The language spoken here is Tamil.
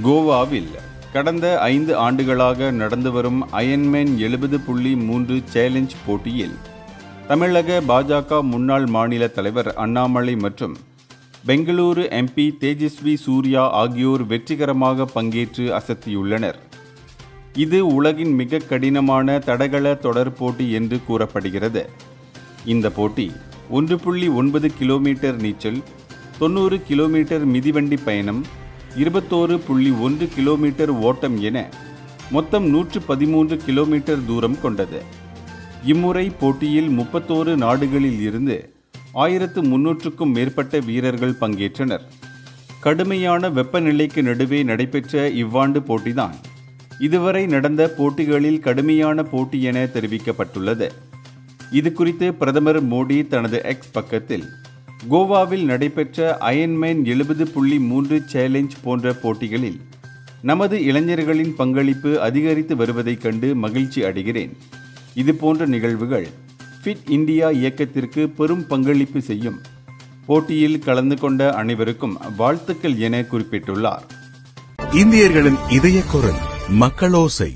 கோவாவில் கடந்த 5 ஆண்டுகளாக நடந்து வரும் அயன்மேன் 70.3 சேலஞ்ச் போட்டியில் தமிழக பாஜக முன்னாள் மாநில தலைவர் அண்ணாமலை மற்றும் பெங்களூரு எம்பி தேஜஸ்வி சூர்யா ஆகியோர் வெற்றிகரமாக பங்கேற்று அசத்தியுள்ளனர். இது உலகின் மிக கடினமான தடகள தொடர் போட்டி என்று கூறப்படுகிறது. இந்த போட்டி 1.9 கிலோமீட்டர் நீச்சல், 90 கிலோமீட்டர் மிதிவண்டி பயணம், 21.1 கிலோமீட்டர் ஓட்டம் என மொத்தம் 113 கிலோமீட்டர் தூரம் கொண்டது. இம்முறை போட்டியில் 31 நாடுகளில் இருந்து 1300க்கும் மேற்பட்ட வீரர்கள் பங்கேற்றனர். கடுமையான வெப்பநிலைக்கு நடுவே நடைபெற்ற இவ்வாண்டு போட்டிதான் இதுவரை நடந்த போட்டிகளில் கடுமையான போட்டி என தெரிவிக்கப்பட்டுள்ளது. இது குறித்து பிரதமர் மோடி தனது எக்ஸ் பக்கத்தில் கோவாவில் நடைபெற்ற அயன்மேன் 70.3 சேலஞ்ச் போன்ற போட்டிகளில் நமது இளைஞர்களின் பங்களிப்பு அதிகரித்து வருவதைக் கண்டு மகிழ்ச்சி அடைகிறேன். இது போன்ற நிகழ்வுகள் ஃபிட் இந்தியா இயக்கத்திற்கு பெரும் பங்களிப்பு செய்யும். போட்டியில் கலந்து கொண்ட அனைவருக்கும் வாழ்த்துக்கள் என குறிப்பிட்டுள்ளார். இந்தியர்களின் இதய குரல் மக்களோசை.